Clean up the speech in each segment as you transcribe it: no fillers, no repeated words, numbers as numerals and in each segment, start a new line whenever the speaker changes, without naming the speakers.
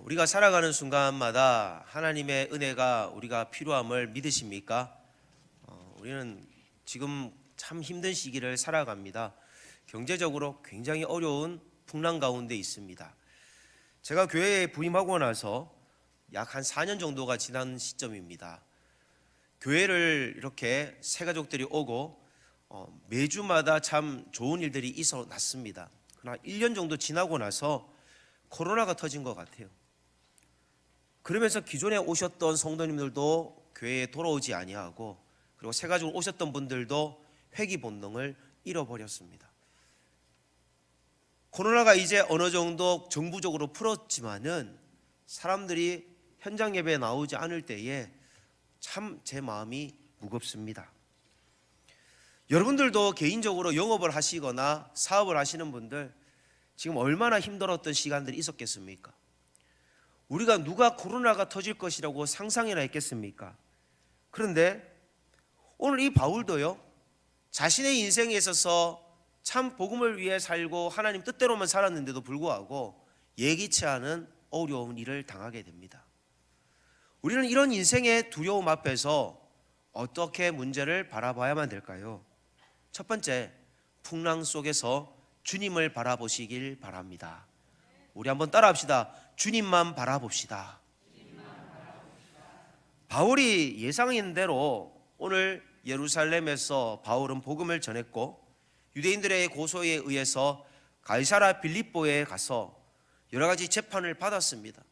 우리가 살아가는 순간마다 하나님의 은혜가 우리가 필요함을 믿으십니까? 우리는 지금 참 힘든 시기를 살아갑니다. 경제적으로 굉장히 어려운 풍랑 가운데 있습니다. 제가 교회에 부임하고 나서 약 한 4년 정도가 지난 시점입니다. 교회를 이렇게 새 가족들이 오고 매주마다 참 좋은 일들이 있어 났습니다. 그러나 1년 정도 지나고 나서 코로나가 터진 것 같아요. 그러면서 기존에 오셨던 성도님들도 교회에 돌아오지 아니하고, 그리고 새 가족으로 오셨던 분들도 회귀 본능을 잃어버렸습니다. 코로나가 이제 어느 정도 정부적으로 풀었지만은 사람들이 현장 예배에 나오지 않을 때에 참 제 마음이 무겁습니다. 여러분들도 개인적으로 영업을 하시거나 사업을 하시는 분들 지금 얼마나 힘들었던 시간들이 있었겠습니까? 우리가 누가 코로나가 터질 것이라고 상상이나 했겠습니까? 그런데 오늘 이 바울도요, 자신의 인생에 있어서 참 복음을 위해 살고 하나님 뜻대로만 살았는데도 불구하고 예기치 않은 어려운 일을 당하게 됩니다. 우리는 이런 인생의 두려움 앞에서 어떻게 문제를 바라봐야만 될까요? 첫 번째, 풍랑 속에서 주님을 바라보시길 바랍니다. 우리 한번 따라합시다. 주님만 바라봅시다. 바울이 예상한 대로 오늘 예루살렘에서 바울은 복음을 전했고, 유대인들의 고소에 의해서 가이사랴 빌립보에 가서 여러 가지 재판을 받았습니다.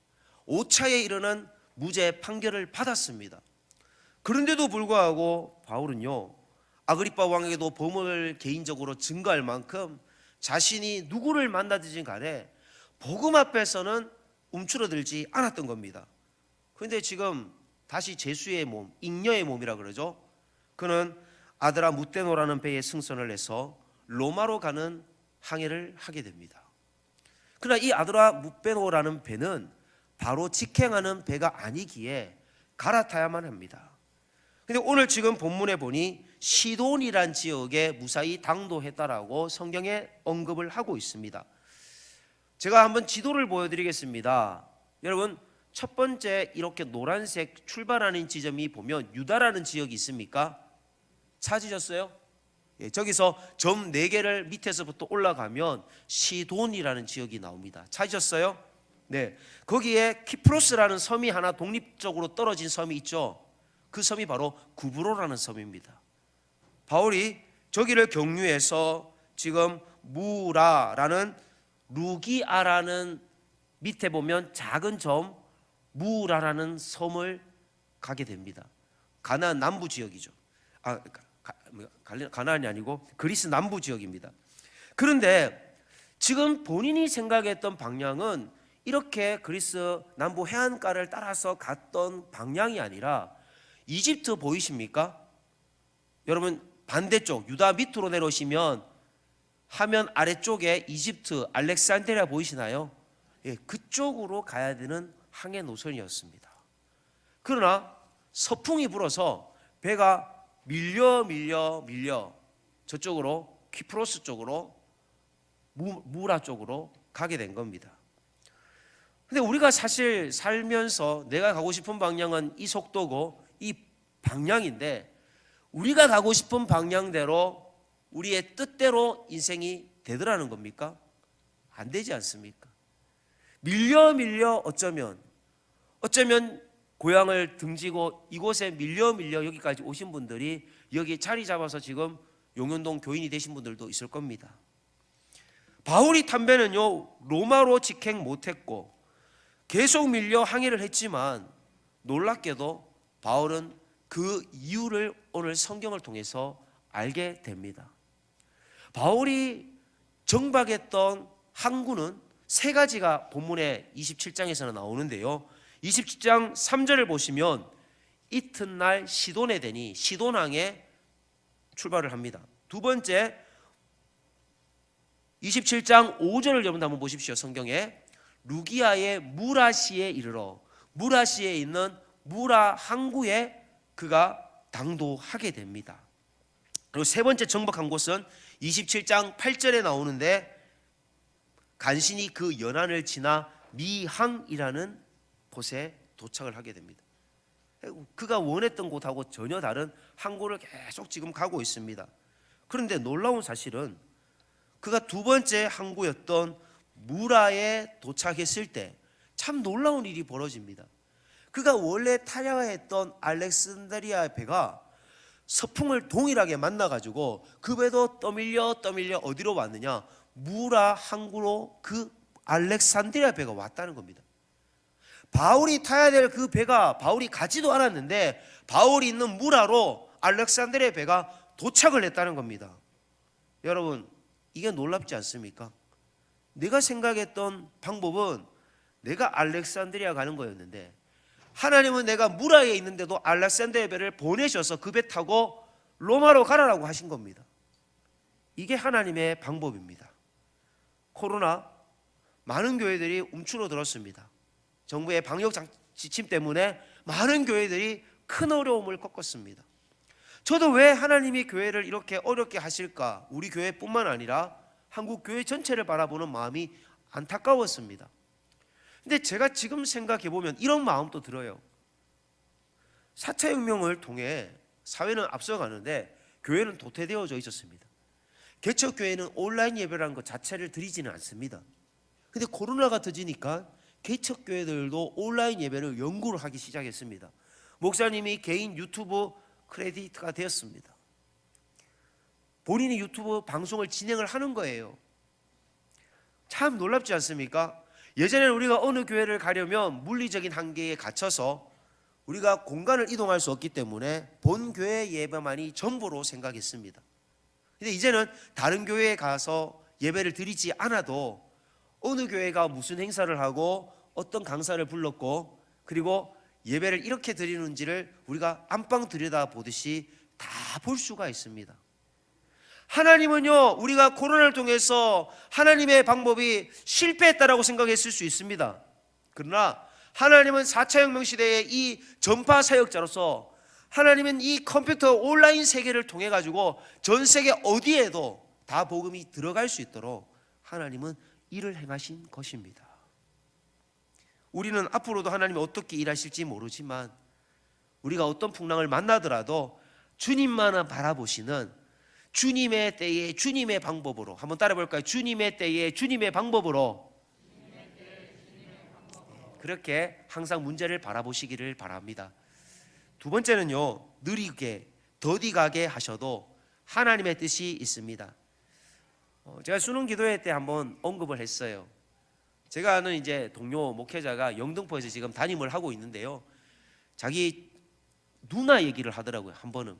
5차에 이르는 무죄 판결을 받았습니다. 그런데도 불구하고 바울은요, 아그리빠 왕에게도 범을 개인적으로 증거할 만큼 자신이 누구를 만나든지 간에 복음 앞에서는 움츠러들지 않았던 겁니다. 그런데 지금 다시 제수의 몸, 잉여의 몸이라 그러죠. 그는 아드라 무테노라는 배에 승선을 해서 로마로 가는 항해를 하게 됩니다. 그러나 이 아드라 무테노라는 배는 바로 직행하는 배가 아니기에 갈아타야만 합니다. 그런데 오늘 지금 본문에 보니 시돈이란 지역에 무사히 당도했다라고 성경에 언급을 하고 있습니다. 제가 한번 지도를 보여드리겠습니다. 여러분, 첫 번째 이렇게 노란색 출발하는 지점이 보면 유다라는 지역이 있습니까? 찾으셨어요? 예, 저기서 점 4개를 밑에서부터 올라가면 시돈이라는 지역이 나옵니다. 찾으셨어요? 네, 거기에 키프로스라는 섬이 하나 독립적으로 떨어진 섬이 있죠. 그 섬이 바로 구브로라는 섬입니다. 바울이 저기를 경유해서 지금 무라라는 루기아라는 밑에 보면 작은 점 무라라는 섬을 가게 됩니다. 가나안 남부 지역이죠. 가나안이 아니고 그리스 남부 지역입니다. 그런데 지금 본인이 생각했던 방향은 이렇게 그리스 남부 해안가를 따라서 갔던 방향이 아니라 이집트 보이십니까? 여러분, 반대쪽 유다 밑으로 내려오시면 화면 아래쪽에 이집트 알렉산드리아 보이시나요? 예, 그쪽으로 가야 되는 항해 노선이었습니다. 그러나 서풍이 불어서 배가 밀려 저쪽으로 키프로스 쪽으로 무라 쪽으로 가게 된 겁니다. 근데 우리가 사실 살면서 내가 가고 싶은 방향은 이 속도고 이 방향인데, 우리가 가고 싶은 방향대로 우리의 뜻대로 인생이 되더라는 겁니까? 안 되지 않습니까? 밀려 어쩌면 고향을 등지고 이곳에 밀려 여기까지 오신 분들이 여기 자리 잡아서 지금 용현동 교인이 되신 분들도 있을 겁니다. 바울이 탄 배는요, 로마로 직행 못했고 계속 밀려 항해를 했지만 놀랍게도 바울은 그 이유를 오늘 성경을 통해서 알게 됩니다. 바울이 정박했던 항구는 세 가지가 본문의 27장에서는 나오는데요, 27장 3절을 보시면 이튿날 시돈에 되니 시돈항에 출발을 합니다. 두 번째 27장 5절을 여러분 한번 보십시오. 성경에 루기아의 무라시에 이르러 무라시에 있는 무라 항구에 그가 당도하게 됩니다. 그리고 세 번째 정박한 곳은 27장 8절에 나오는데 간신히 그 연안을 지나 미항이라는 곳에 도착을 하게 됩니다. 그가 원했던 곳하고 전혀 다른 항구를 계속 지금 가고 있습니다. 그런데 놀라운 사실은 그가 두 번째 항구였던 무라에 도착했을 때 참 놀라운 일이 벌어집니다. 그가 원래 타려고 했던 알렉산드리아 배가 서풍을 동일하게 만나가지고 그 배도 떠밀려 어디로 왔느냐, 무라 항구로 그 알렉산드리아 배가 왔다는 겁니다. 바울이 타야 될 그 배가 바울이 가지도 않았는데 바울이 있는 무라로 알렉산드리아 배가 도착을 했다는 겁니다. 여러분, 이게 놀랍지 않습니까? 내가 생각했던 방법은 내가 알렉산드리아 가는 거였는데 하나님은 내가 무라에 있는데도 알렉산드리아 배를 보내셔서 그 배 타고 로마로 가라라고 하신 겁니다. 이게 하나님의 방법입니다. 코로나 많은 교회들이 움츠러들었습니다. 정부의 방역 지침 때문에 많은 교회들이 큰 어려움을 겪었습니다. 저도 왜 하나님이 교회를 이렇게 어렵게 하실까? 우리 교회뿐만 아니라 한국 교회 전체를 바라보는 마음이 안타까웠습니다. 근데 제가 지금 생각해 보면 이런 마음도 들어요. 4차 혁명을 통해 사회는 앞서가는데 교회는 도태되어져 있었습니다. 개척교회는 온라인 예배라는 것 자체를 드리지는 않습니다. 근데 코로나가 터지니까 개척교회들도 온라인 예배를 연구를 하기 시작했습니다. 목사님이 개인 유튜브 크레디트가 되었습니다. 본인이 유튜브 방송을 진행을 하는 거예요. 참 놀랍지 않습니까? 예전에는 우리가 어느 교회를 가려면 물리적인 한계에 갇혀서 우리가 공간을 이동할 수 없기 때문에 본 교회 예배만이 전부로 생각했습니다. 근데 이제는 다른 교회에 가서 예배를 드리지 않아도 어느 교회가 무슨 행사를 하고 어떤 강사를 불렀고 그리고 예배를 이렇게 드리는지를 우리가 안방 들여다보듯이 다 볼 수가 있습니다. 하나님은요, 우리가 코로나를 통해서 하나님의 방법이 실패했다라고 생각했을 수 있습니다. 그러나 하나님은 4차 혁명 시대의 이 전파 사역자로서 하나님은 이 컴퓨터 온라인 세계를 통해 가지고 전 세계 어디에도 다 복음이 들어갈 수 있도록 하나님은 일을 행하신 것입니다. 우리는 앞으로도 하나님이 어떻게 일하실지 모르지만 우리가 어떤 풍랑을 만나더라도 주님만을 바라보시는 주님의 때에 주님의 방법으로, 한번 따라 볼까요? 주님의 때에 주님의 방법으로 그렇게 항상 문제를 바라보시기를 바랍니다. 두 번째는요, 느리게 더디가게 하셔도 하나님의 뜻이 있습니다. 제가 수능 기도회 때 한번 언급을 했어요. 제가 아는 이제 동료 목회자가 영등포에서 지금 담임을 하고 있는데요, 자기 누나 얘기를 하더라고요. 한 번은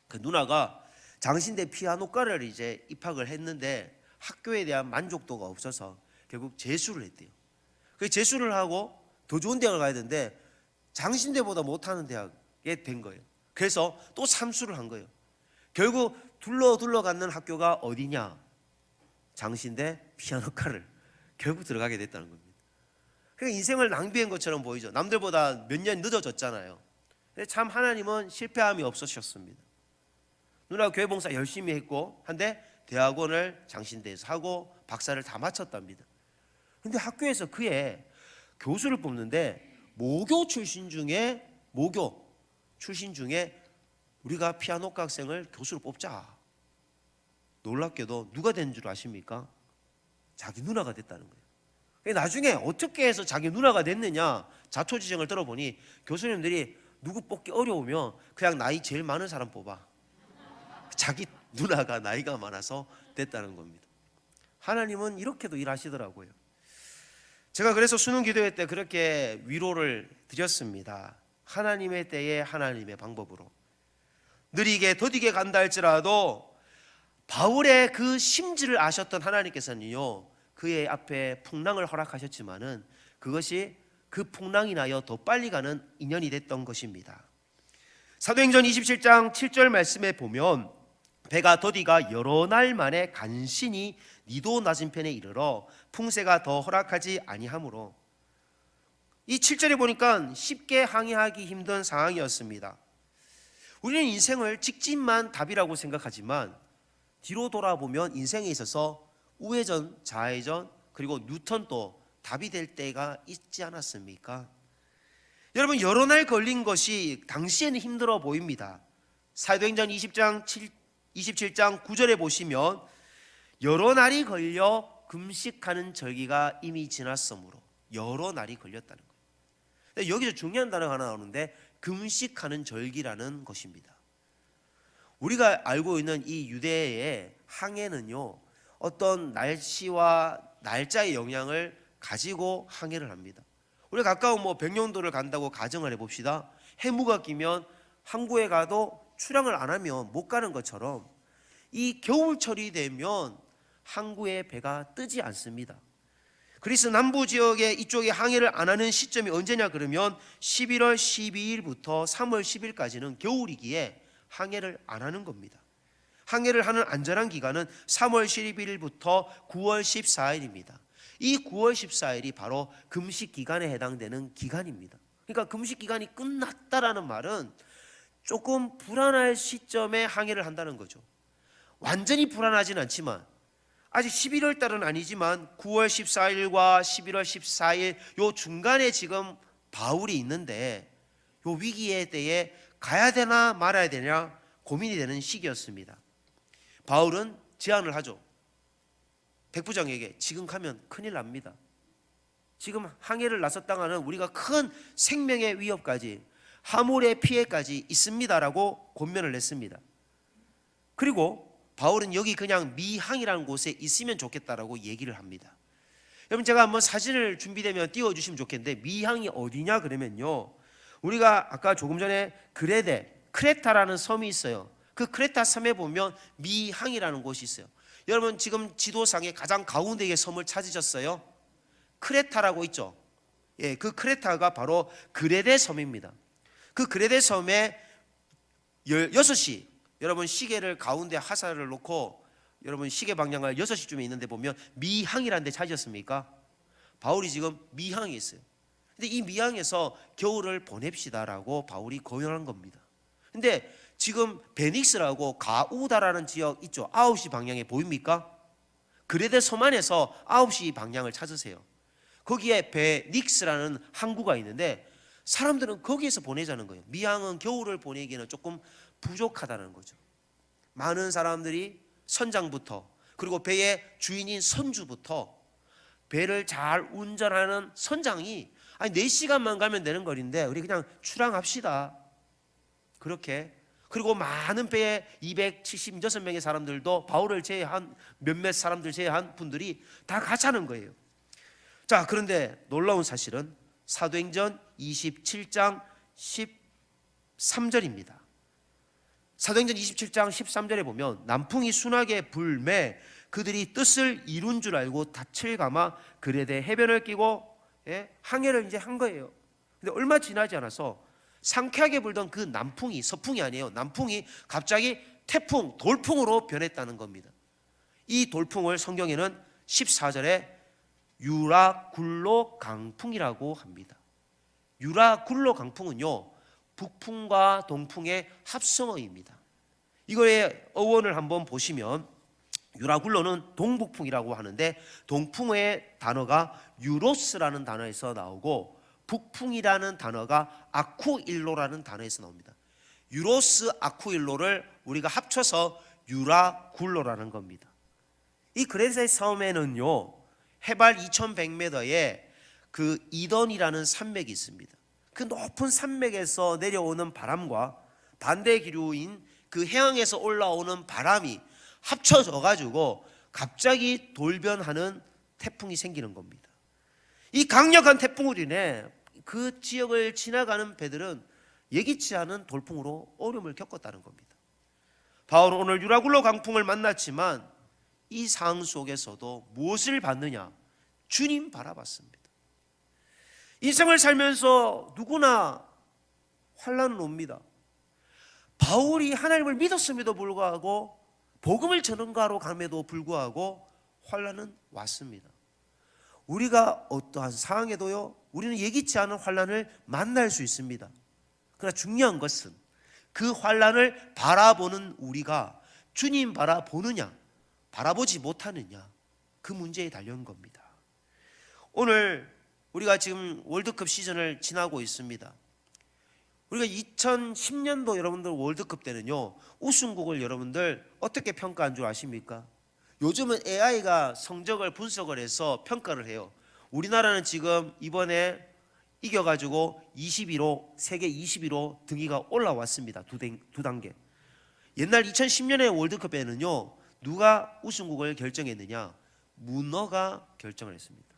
그 누나가 장신대 피아노과를 이제 입학을 했는데 학교에 대한 만족도가 없어서 결국 재수를 했대요. 그 재수를 하고 더 좋은 대학을 가야 되는데 장신대보다 못하는 대학에 된 거예요. 그래서 또 삼수를 한 거예요. 결국 둘러가는 학교가 어디냐? 장신대 피아노과를 결국 들어가게 됐다는 겁니다. 그러니까 인생을 낭비한 것처럼 보이죠. 남들보다 몇 년 늦어졌잖아요. 근데 참 하나님은 실패함이 없으셨습니다. 누나 교회 봉사 열심히 했고 한데 대학원을 장신대에서 하고 박사를 다 마쳤답니다. 근데 학교에서 그의 교수를 뽑는데 모교 출신 중에 우리가 피아노과 학생을 교수로 뽑자. 놀랍게도 누가 된 줄 아십니까? 자기 누나가 됐다는 거예요. 나중에 어떻게 해서 자기 누나가 됐느냐 자초지종을 들어보니 교수님들이 누구 뽑기 어려우면 그냥 나이 제일 많은 사람 뽑아. 자기 누나가 나이가 많아서 됐다는 겁니다. 하나님은 이렇게도 일하시더라고요. 제가 그래서 수능 기도회 때 그렇게 위로를 드렸습니다. 하나님의 때에 하나님의 방법으로 느리게 더디게 간다 할지라도 바울의 그 심지를 아셨던 하나님께서는요, 그의 앞에 풍랑을 허락하셨지만은 그것이 그 풍랑이 나여 더 빨리 가는 인연이 됐던 것입니다. 사도행전 27장 7절 말씀에 보면 배가 더디가 여러 날 만에 간신히 니도 낮은 편에 이르러 풍세가 더 허락하지 아니하므로, 이 7절에 보니까 쉽게 항해하기 힘든 상황이었습니다. 우리는 인생을 직진만 답이라고 생각하지만 뒤로 돌아보면 인생에 있어서 우회전, 좌회전, 그리고 뉴턴도 답이 될 때가 있지 않았습니까? 여러분, 여러 날 걸린 것이 당시에는 힘들어 보입니다. 사도행전 27장 9절에 보시면 여러 날이 걸려 금식하는 절기가 이미 지났으므로 여러 날이 걸렸다는 거예요. 여기서 중요한 단어가 하나 나오는데 금식하는 절기라는 것입니다. 우리가 알고 있는 이 유대의 항해는요, 어떤 날씨와 날짜의 영향을 가지고 항해를 합니다. 우리가 가까운 백령도를 간다고 가정을 해봅시다. 해무가 끼면 항구에 가도 출항을 안 하면 못 가는 것처럼 이 겨울철이 되면 항구에 배가 뜨지 않습니다. 그리스 남부 지역에 이쪽에 항해를 안 하는 시점이 언제냐 그러면 11월 12일부터 3월 10일까지는 겨울이기에 항해를 안 하는 겁니다. 항해를 하는 안전한 기간은 3월 12일부터 9월 14일입니다. 이 9월 14일이 바로 금식 기간에 해당되는 기간입니다. 그러니까 금식 기간이 끝났다라는 말은 조금 불안할 시점에 항해를 한다는 거죠. 완전히 불안하지는 않지만 아직 11월 달은 아니지만 9월 14일과 11월 14일 요 중간에 지금 바울이 있는데 요 위기에 대해 가야 되나 말아야 되냐 고민이 되는 시기였습니다. 바울은 제안을 하죠. 백부장에게 지금 가면 큰일 납니다. 지금 항해를 나섰다가는 우리가 큰 생명의 위협까지 화물의 피해까지 있습니다라고 권면을 했습니다. 그리고 바울은 여기 그냥 미항이라는 곳에 있으면 좋겠다라고 얘기를 합니다. 여러분, 제가 한번 사진을 준비되면 띄워주시면 좋겠는데 미항이 어디냐 그러면요, 우리가 아까 조금 전에 크레타라는 섬이 있어요. 그 크레타 섬에 보면 미항이라는 곳이 있어요. 여러분, 지금 지도상에 가장 가운데의 섬을 찾으셨어요? 크레타라고 있죠. 예, 그 크레타가 바로 그레데 섬입니다. 그 그레데 섬에 6시, 여러분 시계를 가운데 하사를 놓고 여러분 시계 방향을 6시쯤에 있는데 보면 미항이라는 데 찾으셨습니까? 바울이 지금 미항에 있어요. 근데 이 미항에서 겨울을 보냅시다라고 바울이 고연한 겁니다. 근데 지금 베닉스라고 가우다라는 지역 있죠. 9시 방향에 보입니까? 그레데 섬 안에서 9시 방향을 찾으세요. 거기에 베닉스라는 항구가 있는데 사람들은 거기에서 보내자는 거예요. 미항은 겨울을 보내기에는 조금 부족하다는 거죠. 많은 사람들이 선장부터 그리고 배의 주인인 선주부터 배를 잘 운전하는 선장이 4시간만 가면 되는 거리인데 우리 그냥 출항합시다. 그렇게. 그리고 많은 배에 276명의 사람들도 바울을 제외한 몇몇 사람들 제외한 분들이 다 가자는 거예요. 자, 그런데 놀라운 사실은 사도행전 27장 13절입니다. 사도행전 27장 13절에 보면 남풍이 순하게 불매 그들이 뜻을 이룬 줄 알고 닻을 감아 그레데 해변을 끼고 항해를 이제 한 거예요. 근데 얼마 지나지 않아서 상쾌하게 불던 그 남풍이, 서풍이 아니에요. 남풍이 갑자기 태풍, 돌풍으로 변했다는 겁니다. 이 돌풍을 성경에는 14절에 유라굴로 강풍이라고 합니다. 유라굴로 강풍은요, 북풍과 동풍의 합성어입니다. 이거의 어원을 한번 보시면 유라굴로는 동북풍이라고 하는데 동풍의 단어가 유로스라는 단어에서 나오고 북풍이라는 단어가 아쿠일로라는 단어에서 나옵니다. 유로스 아쿠일로를 우리가 합쳐서 유라굴로라는 겁니다. 이 그레데 섬에는요, 해발 2100m에 그 이던이라는 산맥이 있습니다. 그 높은 산맥에서 내려오는 바람과 반대 기류인 그 해양에서 올라오는 바람이 합쳐져 가지고 갑자기 돌변하는 태풍이 생기는 겁니다. 이 강력한 태풍으로 인해 그 지역을 지나가는 배들은 예기치 않은 돌풍으로 어려움을 겪었다는 겁니다. 바울은 오늘 유라굴로 강풍을 만났지만 이 상황 속에서도 무엇을 받느냐? 주님 바라봤습니다. 인생을 살면서 누구나 환난은 옵니다. 바울이 하나님을 믿었음에도 불구하고 복음을 전하러 감에도 불구하고 환난은 왔습니다. 우리가 어떠한 상황에도요, 우리는 예기치 않은 환난을 만날 수 있습니다. 그러나 중요한 것은 그 환난을 바라보는 우리가 주님 바라보느냐, 바라보지 못하느냐, 그 문제에 달려온 겁니다. 오늘 우리가 지금 월드컵 시즌을 지나고 있습니다. 우리가 2010년도 여러분들 월드컵 때는요, 우승국을 여러분들 어떻게 평가한 줄 아십니까? 요즘은 AI가 성적을 분석을 해서 평가를 해요. 우리나라는 지금 이번에 이겨가지고 21호, 세계 21호 등위가 올라왔습니다. 두 단계. 옛날 2010년의 월드컵에는요, 누가 우승국을 결정했느냐? 문어가 결정을 했습니다.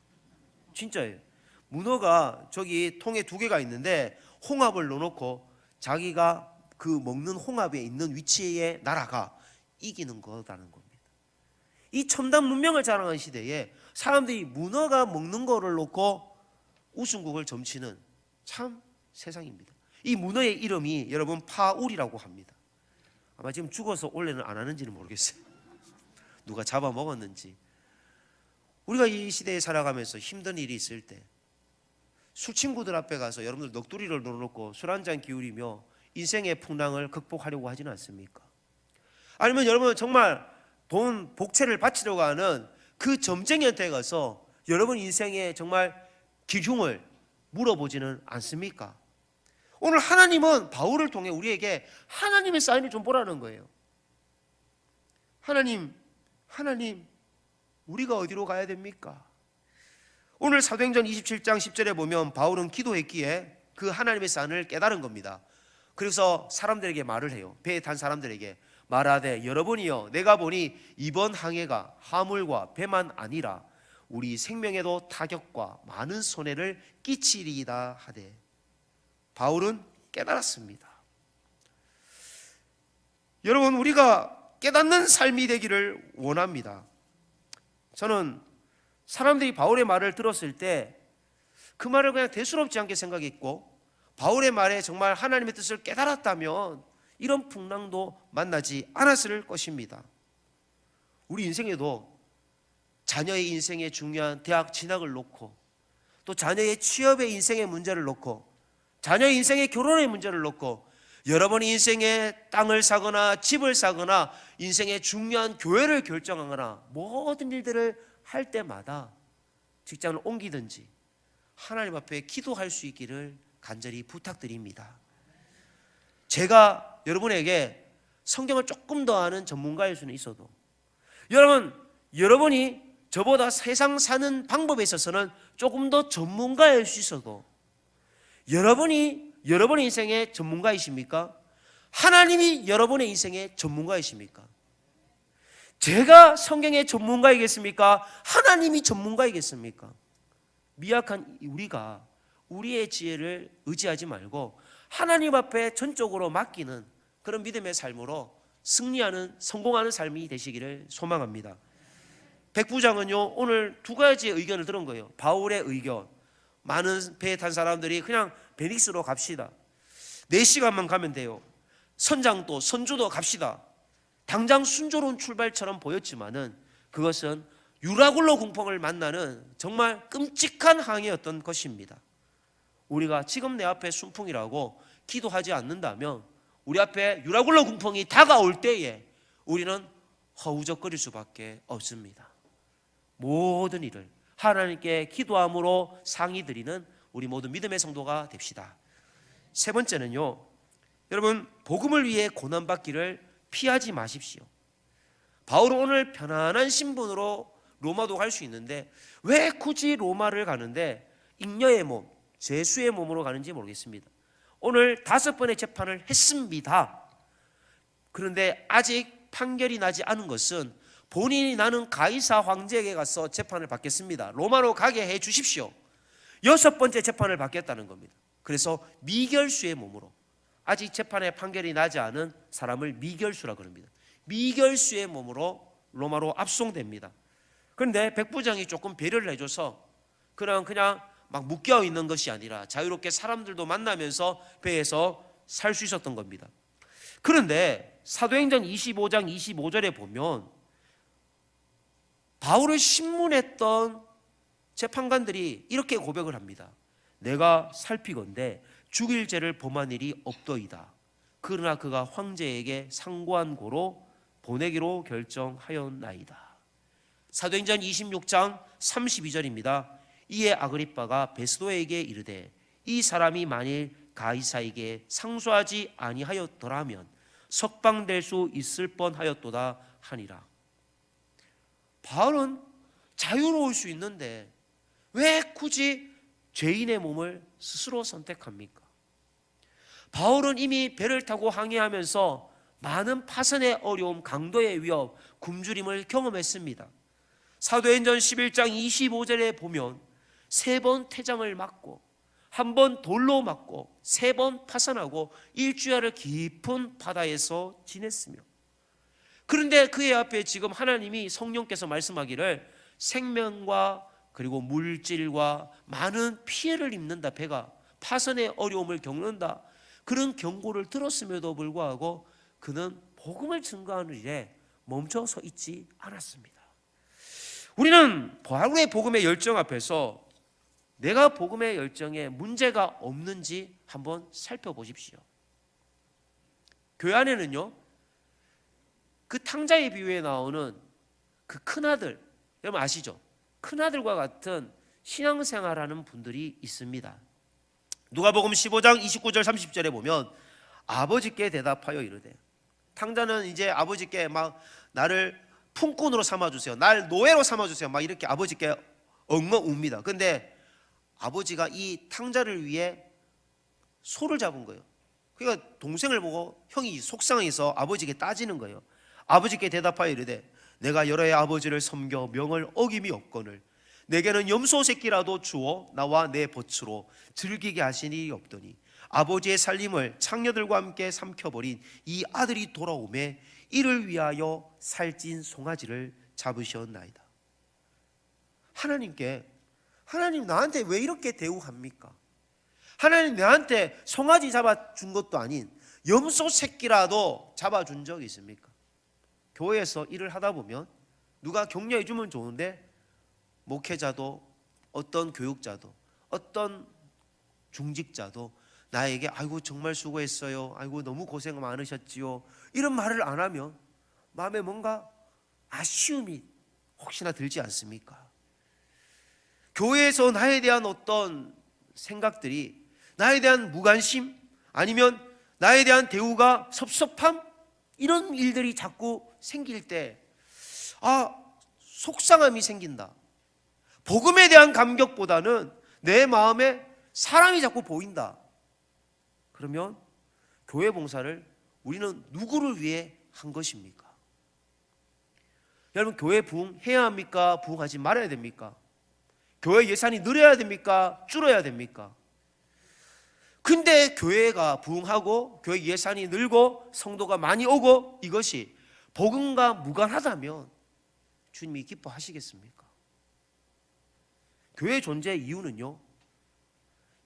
진짜예요. 문어가 저기 통에 두 개가 있는데 홍합을 넣어놓고 자기가 그 먹는 홍합에 있는 위치에 날아가 이기는 거라는 겁니다. 이 첨단 문명을 자랑하는 시대에 사람들이 문어가 먹는 거를 놓고 우승국을 점치는 참 세상입니다. 이 문어의 이름이 여러분 파울이라고 합니다. 아마 지금 죽어서 원래는 안 하는지는 모르겠어요. 누가 잡아먹었는지. 우리가 이 시대에 살아가면서 힘든 일이 있을 때 술 친구들 앞에 가서 여러분들 넋두리를 놓아놓고 술 한잔 기울이며 인생의 풍랑을 극복하려고 하지는 않습니까? 아니면 여러분 정말 돈 복채를 바치려고 하는 그 점쟁이한테 가서 여러분 인생의 정말 기흉을 물어보지는 않습니까? 오늘 하나님은 바울을 통해 우리에게 하나님의 사인을 좀 보라는 거예요. 하나님 우리가 어디로 가야 됩니까? 오늘 사도행전 27장 10절에 보면 바울은 기도했기에 그 하나님의 사인을 깨달은 겁니다. 그래서 사람들에게 말을 해요. 배에 탄 사람들에게 말하되 여러분이여 내가 보니 이번 항해가 화물과 배만 아니라 우리 생명에도 타격과 많은 손해를 끼치리이다 하되 바울은 깨달았습니다. 여러분 우리가 깨닫는 삶이 되기를 원합니다. 저는 사람들이 바울의 말을 들었을 때 그 말을 그냥 대수롭지 않게 생각했고 바울의 말에 정말 하나님의 뜻을 깨달았다면 이런 풍랑도 만나지 않았을 것입니다. 우리 인생에도 자녀의 인생에 중요한 대학 진학을 놓고 또 자녀의 취업의 인생의 문제를 놓고 자녀의 인생의 결혼의 문제를 놓고 여러분의 인생에 땅을 사거나 집을 사거나 인생의 중요한 교회를 결정하거나 모든 일들을 할 때마다 직장을 옮기든지 하나님 앞에 기도할 수 있기를 간절히 부탁드립니다. 제가 여러분에게 성경을 조금 더 아는 전문가일 수는 있어도 여러분이 저보다 세상 사는 방법에 있어서는 조금 더 전문가일 수 있어도 여러분의 인생의 전문가이십니까? 하나님이 여러분의 인생의 전문가이십니까? 제가 성경의 전문가이겠습니까? 하나님이 전문가이겠습니까? 미약한 우리가 우리의 지혜를 의지하지 말고 하나님 앞에 전적으로 맡기는 그런 믿음의 삶으로 승리하는 성공하는 삶이 되시기를 소망합니다. 백부장은요 오늘 두 가지의 의견을 들은 거예요. 바울의 의견, 많은 배에 탄 사람들이 그냥 베닉스로 갑시다. 4시간만 가면 돼요. 선장도 선주도 갑시다. 당장 순조로운 출발처럼 보였지만은 그것은 유라굴로 궁펑을 만나는 정말 끔찍한 항해였던 것입니다. 우리가 지금 내 앞에 순풍이라고 기도하지 않는다면 우리 앞에 유라굴로 궁펑이 다가올 때에 우리는 허우적거릴 수밖에 없습니다. 모든 일을 하나님께 기도함으로 상의 드리는 우리 모두 믿음의 성도가 됩시다. 세 번째는요, 여러분 복음을 위해 고난받기를 피하지 마십시오. 바울은 오늘 편안한 신분으로 로마도 갈 수 있는데 왜 굳이 로마를 가는데 잉여의 몸, 죄수의 몸으로 가는지 모르겠습니다. 오늘 5번의 재판을 했습니다. 그런데 아직 판결이 나지 않은 것은 본인이 나는 가이사 황제에게 가서 재판을 받겠습니다. 로마로 가게 해 주십시오. 6번째 재판을 받겠다는 겁니다. 그래서 미결수의 몸으로, 아직 재판의 판결이 나지 않은 사람을 미결수라 그럽니다. 미결수의 몸으로 로마로 압송됩니다. 그런데 백부장이 조금 배려를 해줘서 그냥 막 묶여 있는 것이 아니라 자유롭게 사람들도 만나면서 배에서 살 수 있었던 겁니다. 그런데 사도행전 25장 25절에 보면 바울을 신문했던 재판관들이 이렇게 고백을 합니다. 내가 살피건대 죽일 죄를 범한 일이 없더이다. 그러나 그가 황제에게 상고한 고로 보내기로 결정하였나이다. 사도행전 26장 32절입니다. 이에 아그리빠가 베스도에게 이르되 이 사람이 만일 가이사에게 상소하지 아니하였더라면 석방될 수 있을 뻔하였도다 하니라. 바울은 자유로울 수 있는데 왜 굳이 죄인의 몸을 스스로 선택합니까? 바울은 이미 배를 타고 항해하면서 많은 파선의 어려움, 강도의 위협, 굶주림을 경험했습니다. 사도행전 11장 25절에 보면 3번 태장을 맞고 1번 돌로 맞고 3번 파선하고 일주일을 깊은 바다에서 지냈으며, 그런데 그의 앞에 지금 하나님이 성령께서 말씀하기를 생명과 그리고 물질과 많은 피해를 입는다, 배가 파선의 어려움을 겪는다, 그런 경고를 들었음에도 불구하고 그는 복음을 증거하는 일에 멈춰서 있지 않았습니다. 우리는 바울의 복음의 열정 앞에서 내가 복음의 열정에 문제가 없는지 한번 살펴보십시오. 교회 안에는요, 그 탕자의 비유에 나오는 그 큰아들, 여러분 아시죠? 큰아들과 같은 신앙생활하는 분들이 있습니다. 누가복음 15장 29절 30절에 보면 아버지께 대답하여 이르되, 탕자는 이제 아버지께 막 나를 품꾼으로 삼아주세요, 날 노예로 삼아주세요, 막 이렇게 아버지께 엉엉 웁니다. 근데 아버지가 이 탕자를 위해 소를 잡은 거예요. 그러니까 동생을 보고 형이 속상해서 아버지께 따지는 거예요. 아버지께 대답하여 이르되 내가 여러 해 아버지를 섬겨 명을 어김이 없거늘 내게는 염소 새끼라도 주어 나와 내 벗으로 즐기게 하시니 없더니 아버지의 살림을 창녀들과 함께 삼켜버린 이 아들이 돌아오매 이를 위하여 살찐 송아지를 잡으셨나이다. 하나님 나한테 왜 이렇게 대우합니까? 하나님 나한테 송아지 잡아준 것도 아닌 염소 새끼라도 잡아준 적이 있습니까? 교회에서 일을 하다 보면 누가 격려해 주면 좋은데 목회자도 어떤 교육자도 어떤 중직자도 나에게 아이고 정말 수고했어요, 아이고 너무 고생 많으셨지요, 이런 말을 안 하면 마음에 뭔가 아쉬움이 혹시나 들지 않습니까? 교회에서 나에 대한 어떤 생각들이, 나에 대한 무관심, 아니면 나에 대한 대우가 섭섭함, 이런 일들이 자꾸 생길 때 속상함이 생긴다. 복음에 대한 감격보다는 내 마음에 사람이 자꾸 보인다. 그러면 교회 봉사를 우리는 누구를 위해 한 것입니까? 여러분, 교회 부흥해야 합니까? 부흥하지 말아야 됩니까? 교회 예산이 늘어야 됩니까? 줄어야 됩니까? 근데 교회가 부흥하고 교회 예산이 늘고 성도가 많이 오고 이것이 복음과 무관하다면 주님이 기뻐하시겠습니까? 교회의 존재 이유는요,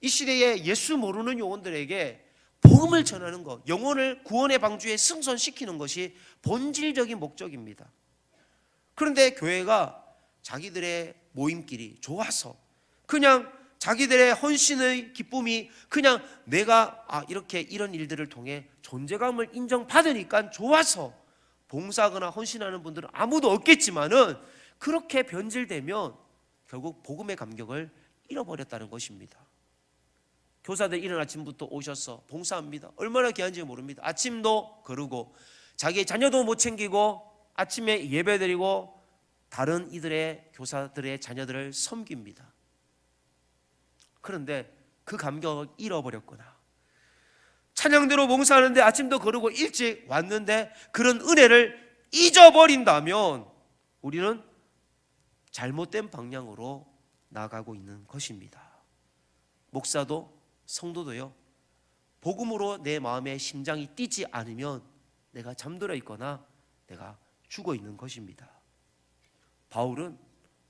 이 시대에 예수 모르는 영혼들에게 복음을 전하는 것, 영혼을 구원의 방주에 승선시키는 것이 본질적인 목적입니다. 그런데 교회가 자기들의 모임끼리 좋아서 그냥 자기들의 헌신의 기쁨이 그냥 내가 이렇게 이런 일들을 통해 존재감을 인정받으니까 좋아서 봉사하거나 헌신하는 분들은 아무도 없겠지만은 그렇게 변질되면 결국 복음의 감격을 잃어버렸다는 것입니다. 교사들 이른 아침부터 오셔서 봉사합니다. 얼마나 귀한지 모릅니다. 아침도 거르고 자기의 자녀도 못 챙기고 아침에 예배드리고 다른 이들의 교사들의 자녀들을 섬깁니다. 그런데 그 감격을 잃어버렸거나 찬양대로 봉사하는데 아침도 거르고 일찍 왔는데 그런 은혜를 잊어버린다면 우리는 잘못된 방향으로 나가고 있는 것입니다. 목사도 성도도요, 복음으로 내 마음의 심장이 뛰지 않으면 내가 잠들어 있거나 내가 죽어 있는 것입니다. 바울은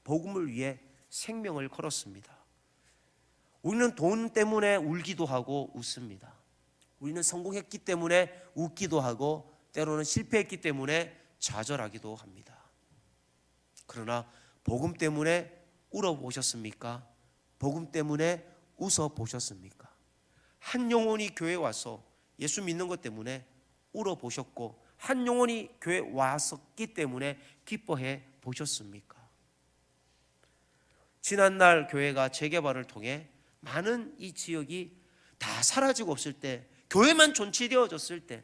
복음을 위해 생명을 걸었습니다. 우리는 돈 때문에 울기도 하고 웃습니다. 우리는 성공했기 때문에 웃기도 하고 때로는 실패했기 때문에 좌절하기도 합니다. 그러나 복음 때문에 울어보셨습니까? 복음 때문에 웃어보셨습니까? 한 영혼이 교회에 와서 예수 믿는 것 때문에 울어보셨고 한 영혼이 교회에 왔었기 때문에 기뻐해 보셨습니까? 지난날 교회가 재개발을 통해 많은 이 지역이 다 사라지고 없을 때, 교회만 존치되어졌을 때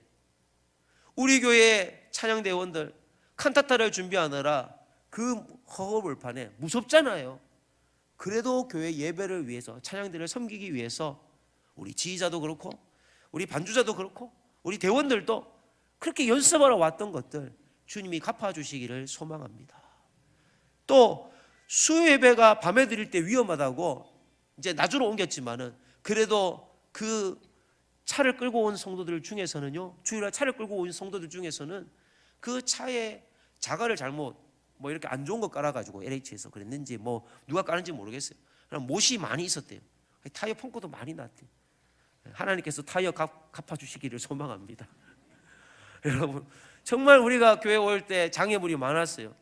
우리 교회 찬양대원들 칸타타를 준비하느라 그 허허벌판에 무섭잖아요. 그래도 교회 예배를 위해서, 찬양대를 섬기기 위해서 우리 지휘자도 그렇고 우리 반주자도 그렇고 우리 대원들도 그렇게 연습하러 왔던 것들 주님이 갚아주시기를 소망합니다. 또 수요 예배가 밤에 드릴 때 위험하다고 이제 낮으로 옮겼지만은 그래도 그 차를 끌고 온 성도들 중에서는요, 주일날 차를 끌고 온 성도들 중에서는 그 차에 자갈을 잘못 뭐 이렇게 안 좋은 거 깔아가지고 LH에서 그랬는지 뭐 누가 깔은지 모르겠어요. 그냥 못이 많이 있었대요. 타이어 펑크도 많이 났대요. 하나님께서 타이어 갚아주시기를 소망합니다. 여러분, 정말 우리가 교회 올 때 장애물이 많았어요.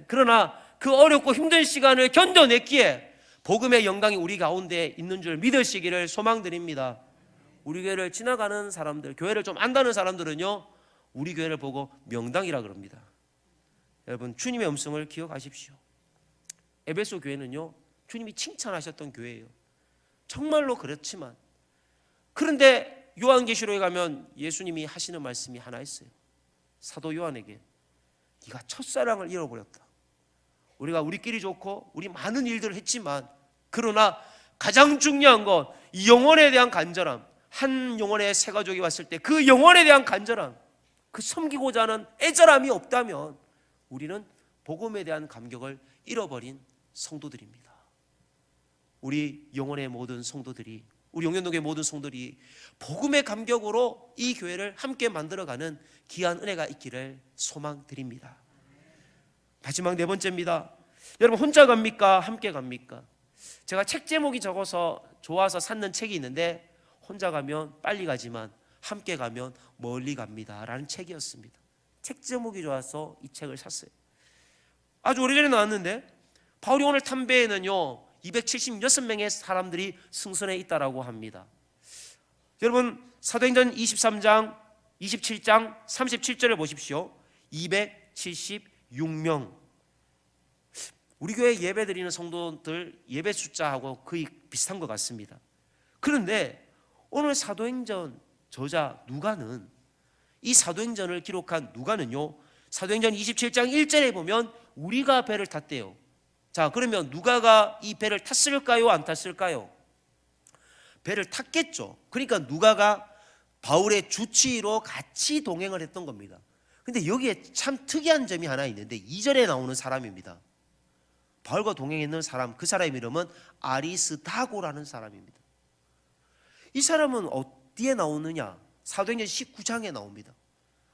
그러나 그 어렵고 힘든 시간을 견뎌냈기에 복음의 영광이 우리 가운데 있는 줄 믿으시기를 소망드립니다. 우리 교회를 지나가는 사람들, 교회를 좀 안다는 사람들은요, 우리 교회를 보고 명당이라 그럽니다. 여러분, 주님의 음성을 기억하십시오. 에베소 교회는요, 주님이 칭찬하셨던 교회예요. 정말로 그렇지만, 그런데 요한계시록에 가면 예수님이 하시는 말씀이 하나 있어요. 사도 요한에게 네가 첫사랑을 잃어버렸다. 우리가 우리끼리 좋고 우리 많은 일들을 했지만, 그러나 가장 중요한 건 이 영혼에 대한 간절함, 한 영혼의 새 가족이 왔을 때 그 영혼에 대한 간절함, 그 섬기고자 하는 애절함이 없다면 우리는 복음에 대한 감격을 잃어버린 성도들입니다. 우리 영혼의 모든 성도들이, 우리 용현동의 모든 성도들이 복음의 감격으로 이 교회를 함께 만들어가는 귀한 은혜가 있기를 소망드립니다. 마지막 네 번째입니다. 여러분, 혼자 갑니까? 함께 갑니까? 제가 책 제목이 적어서 좋아서 샀는 책이 있는데, 혼자 가면 빨리 가지만 함께 가면 멀리 갑니다 라는 책이었습니다. 책 제목이 좋아서 이 책을 샀어요. 아주 오래전에 나왔는데, 바울이 오늘 탐배에는요 276명의 사람들이 승선해 있다라고 합니다. 여러분, 사도행전 23장 27장 37절을 보십시오. 276명. 우리 교회 예배 드리는 성도들 예배 숫자하고 거의 비슷한 것 같습니다. 그런데 오늘 사도행전 저자 누가는, 이 사도행전을 기록한 누가는요, 사도행전 27장 1절에 보면 우리가 배를 탔대요. 자, 그러면 누가가 이 배를 탔을까요? 안 탔을까요? 배를 탔겠죠. 그러니까 누가가 바울의 주치의로 같이 동행을 했던 겁니다. 근데 여기에 참 특이한 점이 하나 있는데, 2절에 나오는 사람입니다. 바울과 동행했는 사람, 그 사람의 이름은 아리스다고라는 사람입니다. 이 사람은 어디에 나오느냐? 사도행전 19장에 나옵니다.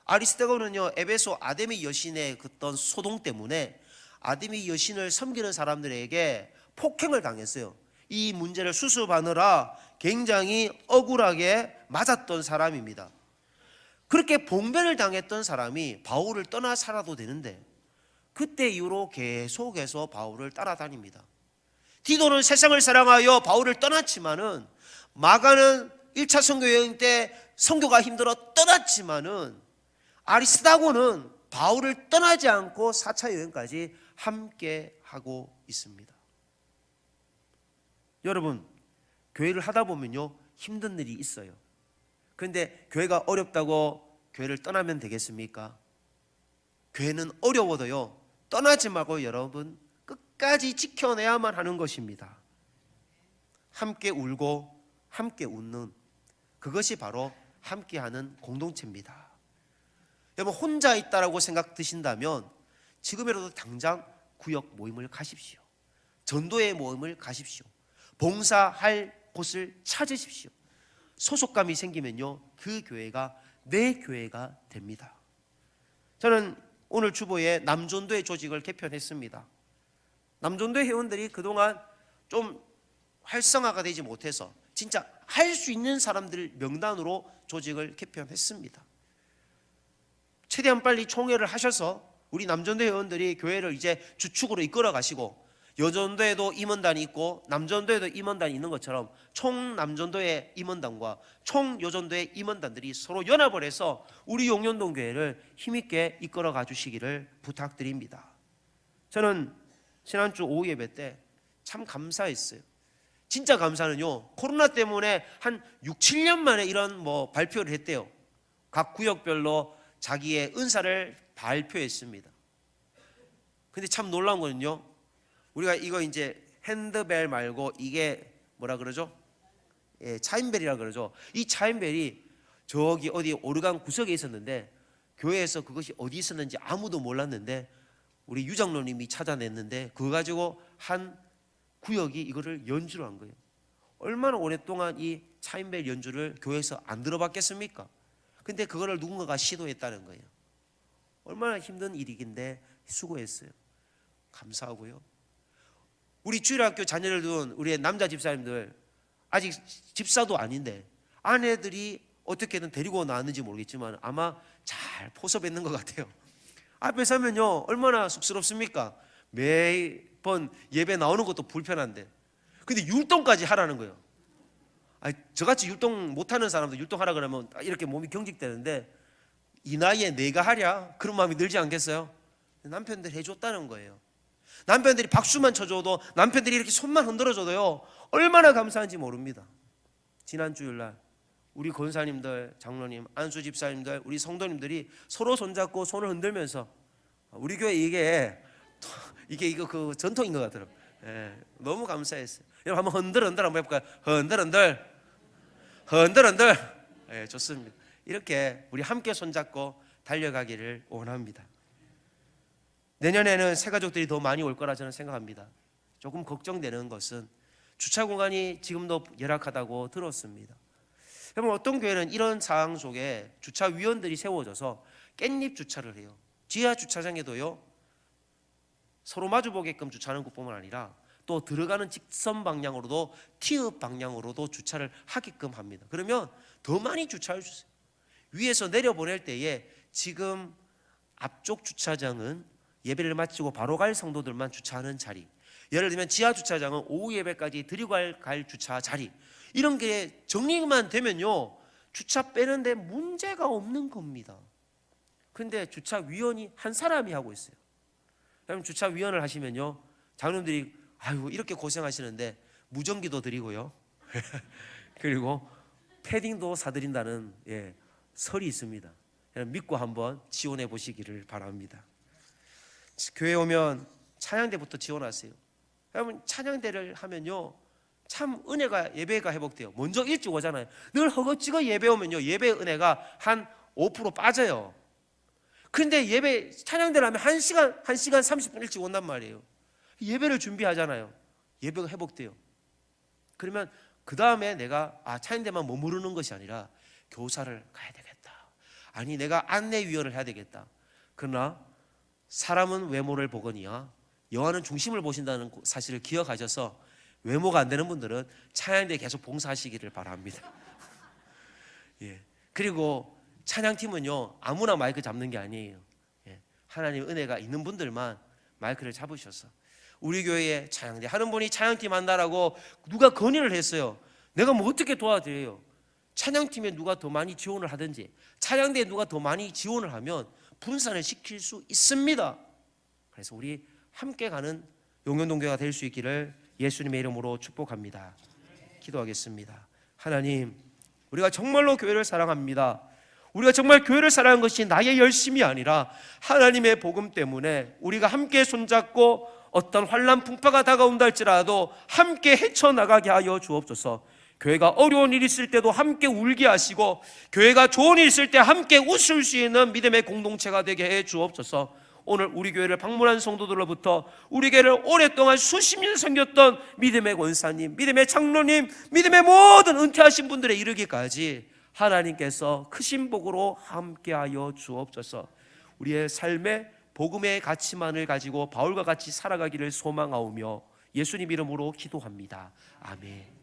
아리스다고는요, 에베소 아데미 여신의 어떤 소동 때문에 아데미 여신을 섬기는 사람들에게 폭행을 당했어요. 이 문제를 수습하느라 굉장히 억울하게 맞았던 사람입니다. 그렇게 봉변을 당했던 사람이 바울을 떠나 살아도 되는데, 그때 이후로 계속해서 바울을 따라다닙니다. 디도는 세상을 사랑하여 바울을 떠났지만은, 마가는 1차 선교 여행 때 선교가 힘들어 떠났지만은, 아리스다고는 바울을 떠나지 않고 4차 여행까지 함께 하고 있습니다. 여러분, 교회를 하다 보면요 힘든 일이 있어요. 그런데 교회가 어렵다고 교회를 떠나면 되겠습니까? 교회는 어려워도요 떠나지 말고 여러분 끝까지 지켜내야만 하는 것입니다. 함께 울고 함께 웃는, 그것이 바로 함께하는 공동체입니다. 여러분, 혼자 있다라고 생각 드신다면 지금이라도 당장 구역 모임을 가십시오. 전도의 모임을 가십시오. 봉사할 곳을 찾으십시오. 소속감이 생기면요 그 교회가 내 교회가 됩니다. 저는 오늘 주보에 남전도회 조직을 개편했습니다. 남전도회 회원들이 그동안 좀 활성화가 되지 못해서 진짜 할 수 있는 사람들 명단으로 조직을 개편했습니다. 최대한 빨리 총회를 하셔서 우리 남전도 회원들이 교회를 이제 주축으로 이끌어 가시고, 여전도에도 임원단이 있고 남전도에도 임원단이 있는 것처럼 총 남전도의 임원단과 총 여전도의 임원단들이 서로 연합을 해서 우리 용현동 교회를 힘있게 이끌어 가 주시기를 부탁드립니다. 저는 지난주 오후 예배 때 참 감사했어요. 진짜 감사는요, 코로나 때문에 한 6, 7년 만에 이런 뭐 발표를 했대요. 각 구역별로 자기의 은사를 발표했습니다. 근데 참 놀라운 거는요, 우리가 이거 이제 핸드벨 말고 이게 뭐라 그러죠? 예, 차인벨이라 그러죠. 이 차인벨이 저기 어디 오르간 구석에 있었는데 교회에서 그것이 어디 있었는지 아무도 몰랐는데 우리 유장로님이 찾아냈는데 그거 가지고 한 구역이 이거를 연주를 한 거예요. 얼마나 오랫동안 이 차인벨 연주를 교회에서 안 들어봤겠습니까? 근데 그거를 누군가가 시도했다는 거예요. 얼마나 힘든 일이긴데 수고했어요. 감사하고요. 우리 주일학교 자녀를 둔 우리의 남자 집사님들, 아직 집사도 아닌데 아내들이 어떻게든 데리고 나왔는지 모르겠지만 아마 잘 포섭했는 것 같아요. 앞에 서면요 얼마나 쑥스럽습니까? 매번 예배 나오는 것도 불편한데 근데 율동까지 하라는 거예요. 아니, 저같이 율동 못하는 사람도 율동하라 그러면 이렇게 몸이 경직되는데 이 나이에 내가 하랴? 그런 마음이 들지 않겠어요? 남편들 해줬다는 거예요. 남편들이 박수만 쳐줘도, 남편들이 이렇게 손만 흔들어줘도요 얼마나 감사한지 모릅니다. 지난 주일날 우리 권사님들, 장로님, 안수 집사님들, 우리 성도님들이 서로 손잡고 손을 흔들면서, 우리 교회 이게 이거 그 전통인 것 같더라고요. 예, 너무 감사했어요. 여러분 한번 흔들 한번 해볼까요? 흔들. 예, 좋습니다. 이렇게 우리 함께 손잡고 달려가기를 원합니다. 내년에는 새 가족들이 더 많이 올 거라 저는 생각합니다. 조금 걱정되는 것은 주차 공간이 지금도 열악하다고 들었습니다. 여러분, 어떤 교회는 이런 상황 속에 주차위원들이 세워져서 깻잎 주차를 해요. 지하 주차장에도요 서로 마주보게끔 주차하는 것뿐만 아니라 또 들어가는 직선 방향으로도 티읍 방향으로도 주차를 하게끔 합니다. 그러면 더 많이 주차해 주세요. 위에서 내려보낼 때에 지금 앞쪽 주차장은 예배를 마치고 바로 갈 성도들만 주차하는 자리, 예를 들면 지하 주차장은 오후 예배까지 드리고 갈 주차 자리, 이런 게 정리만 되면요 주차 빼는데 문제가 없는 겁니다. 근데 주차위원이 한 사람이 하고 있어요. 그럼 주차위원을 하시면요 장로님들이 아유 이렇게 고생하시는데 무전기도 드리고요 그리고 패딩도 사드린다는 설이 있습니다. 믿고 한번 지원해 보시기를 바랍니다. 교회 오면 찬양대부터 지원하세요. 여러분, 찬양대를 하면요 참 은혜가, 예배가 회복돼요. 먼저 일찍 오잖아요. 늘 허겁지겁 예배 오면요 예배 은혜가 한 5% 빠져요. 근데 예배 찬양대를 하면 1시간 30분 일찍 온단 말이에요. 예배를 준비하잖아요. 예배가 회복돼요. 그러면 그 다음에 내가 찬양대만 머무르는 것이 아니라 교사를 가야 되겠다, 아니 내가 안내위원을 해야 되겠다. 그러나 사람은 외모를 보거니와 여호와는 중심을 보신다는 사실을 기억하셔서 외모가 안 되는 분들은 찬양대에 계속 봉사하시기를 바랍니다. 그리고 찬양팀은요 아무나 마이크 잡는 게 아니에요. 하나님 은혜가 있는 분들만 마이크를 잡으셔서, 우리 교회에 찬양대 하는 분이 찬양팀 한다라고 누가 건의를 했어요. 내가 뭐 어떻게 도와드려요? 찬양팀에 누가 더 많이 지원을 하든지, 찬양대에 누가 더 많이 지원을 하면 분산을 시킬 수 있습니다. 그래서 우리 함께 가는 용현동교회가 될 수 있기를 예수님의 이름으로 축복합니다. 기도하겠습니다. 하나님, 우리가 정말로 교회를 사랑합니다. 우리가 정말 교회를 사랑하는 것이 나의 열심이 아니라 하나님의 복음 때문에 우리가 함께 손잡고 어떤 환난 풍파가 다가온다 할지라도 함께 헤쳐나가게 하여 주옵소서. 교회가 어려운 일 있을 때도 함께 울게 하시고 교회가 좋은 일 있을 때 함께 웃을 수 있는 믿음의 공동체가 되게 해 주옵소서. 오늘 우리 교회를 방문한 성도들로부터 우리 교회를 오랫동안 수십 년 섬겼던 믿음의 권사님, 믿음의 장로님, 믿음의 모든 은퇴하신 분들에 이르기까지 하나님께서 크신 복으로 함께하여 주옵소서. 우리의 삶에 복음의 가치만을 가지고 바울과 같이 살아가기를 소망하오며 예수님 이름으로 기도합니다. 아멘.